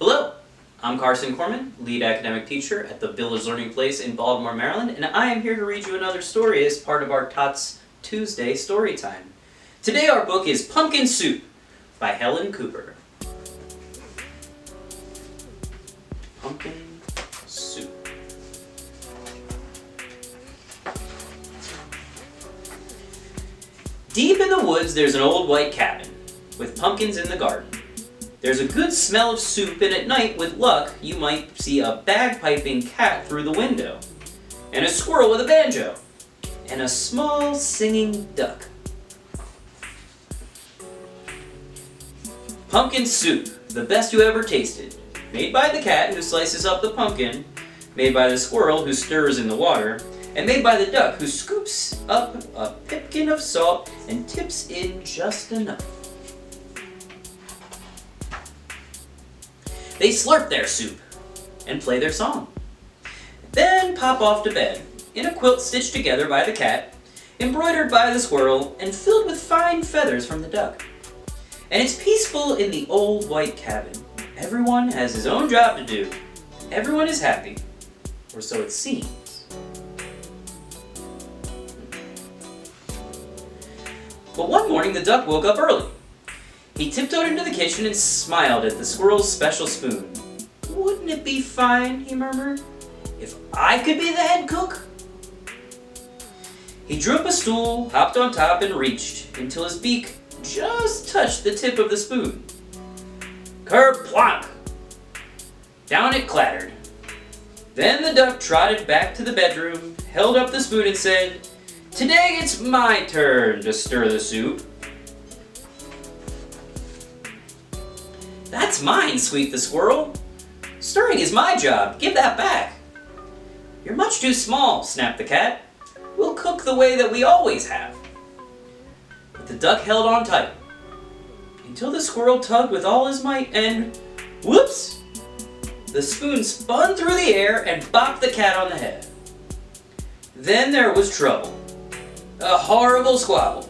Hello, I'm Carson Korman, lead academic teacher at the Village Learning Place in Baltimore, Maryland, and I am here to read you another story as part of our Tots Tuesday story time. Today our book is Pumpkin Soup by Helen Cooper. Pumpkin Soup. Deep in the woods there's an old white cabin with pumpkins in the garden. There's a good smell of soup, and at night, with luck, you might see a bagpiping cat through the window, and a squirrel with a banjo, and a small singing duck. Pumpkin soup, the best you ever tasted. Made by the cat who slices up the pumpkin, made by the squirrel who stirs in the water, and made by the duck who scoops up a pipkin of salt and tips in just enough. They slurp their soup and play their song. Then pop off to bed in a quilt stitched together by the cat, embroidered by the squirrel, and filled with fine feathers from the duck. And it's peaceful in the old white cabin. Everyone has his own job to do. Everyone is happy, or so it seems. But one morning the duck woke up early. He tiptoed into the kitchen and smiled at the squirrel's special spoon. "Wouldn't it be fine," he murmured, "if I could be the head cook?" He drew up a stool, hopped on top, and reached until his beak just touched the tip of the spoon. Kerplunk! Down it clattered. Then the duck trotted back to the bedroom, held up the spoon, and said, "Today it's my turn to stir the soup." "That's mine," squeaked the squirrel. "Stirring is my job. Give that back." "You're much too small," snapped the cat. "We'll cook the way that we always have." But the duck held on tight until the squirrel tugged with all his might and whoops! The spoon spun through the air and bopped the cat on the head. Then there was trouble. A horrible squabble.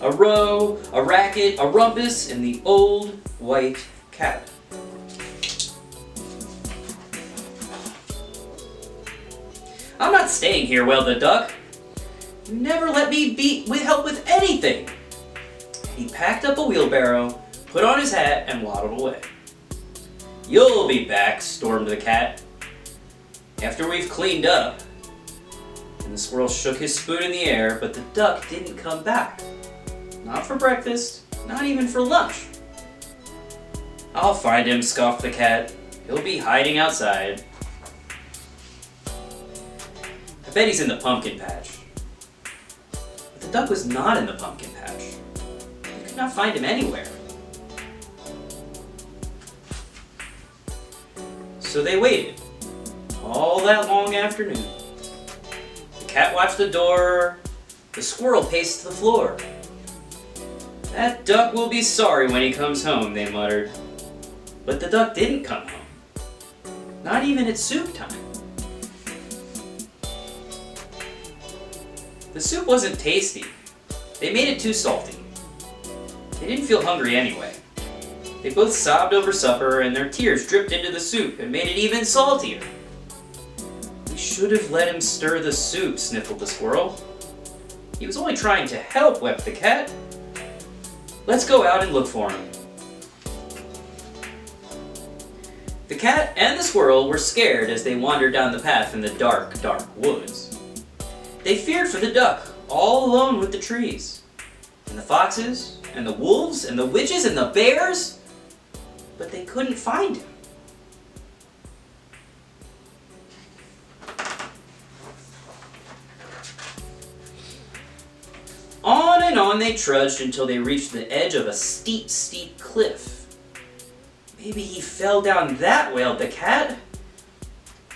A row, a racket, a rumpus in the old white cabin. "I'm not staying here," wailed the duck. "You never let me help with anything." He packed up a wheelbarrow, put on his hat, and waddled away. "You'll be back," stormed the cat, "after we've cleaned up." And the squirrel shook his spoon in the air, but the duck didn't come back. Not for breakfast, not even for lunch. "I'll find him," scoffed the cat. "He'll be hiding outside. I bet he's in the pumpkin patch." But the duck was not in the pumpkin patch. They could not find him anywhere. So they waited all that long afternoon. The cat watched the door. The squirrel paced the floor. "That duck will be sorry when he comes home," they muttered. But the duck didn't come home. Not even at soup time. The soup wasn't tasty. They made it too salty. They didn't feel hungry anyway. They both sobbed over supper, and their tears dripped into the soup and made it even saltier. "We should have let him stir the soup," sniffled the squirrel. "He was only trying to help," wept the cat. "Let's go out and look for him." The cat and the squirrel were scared as they wandered down the path in the dark, dark woods. They feared for the duck, all alone with the trees, and the foxes, and the wolves, and the witches, and the bears, but they couldn't find him. On and on they trudged until they reached the edge of a steep, steep cliff. "Maybe he fell down that," wailed the cat.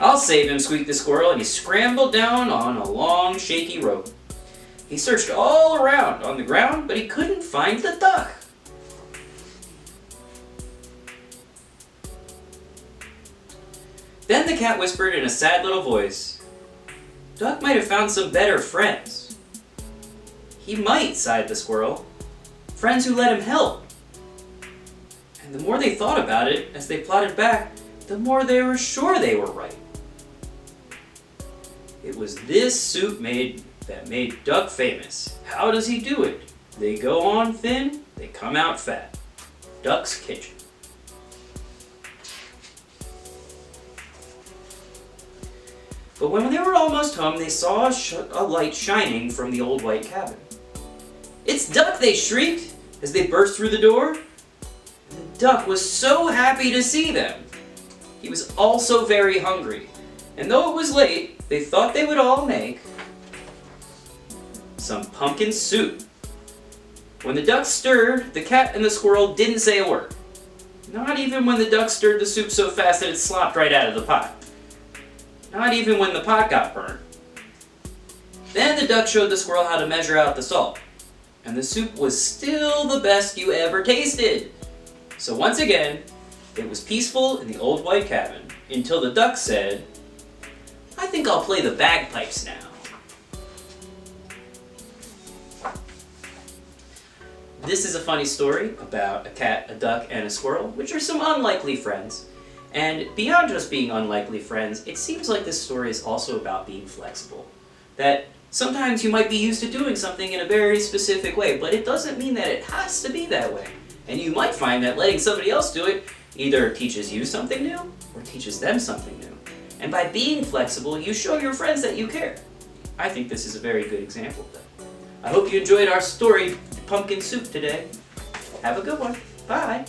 "I'll save him," squeaked the squirrel, and he scrambled down on a long, shaky rope. He searched all around on the ground, but he couldn't find the duck. Then the cat whispered in a sad little voice, "Duck might have found some better friends." "He might," sighed the squirrel. "Friends who let him help." And the more they thought about it as they plotted back, the more they were sure they were right. It was this soup that made Duck famous. How does he do it? They go on thin, they come out fat. Duck's Kitchen. But when they were almost home, they saw a light shining from the old white cabin. "It's Duck!" they shrieked as they burst through the door. The duck was so happy to see them. He was also very hungry, and though it was late, they thought they would all make some pumpkin soup. When the duck stirred, the cat and the squirrel didn't say a word. Not even when the duck stirred the soup so fast that it slopped right out of the pot. Not even when the pot got burned. Then the duck showed the squirrel how to measure out the salt, and the soup was still the best you ever tasted. So once again, it was peaceful in the old white cabin until the duck said, "I think I'll play the bagpipes now." This is a funny story about a cat, a duck, and a squirrel, which are some unlikely friends. And beyond just being unlikely friends, it seems like this story is also about being flexible. That sometimes you might be used to doing something in a very specific way, but it doesn't mean that it has to be that way. And you might find that letting somebody else do it either teaches you something new or teaches them something new. And by being flexible, you show your friends that you care. I think this is a very good example of that. I hope you enjoyed our story, Pumpkin Soup, today. Have a good one. Bye.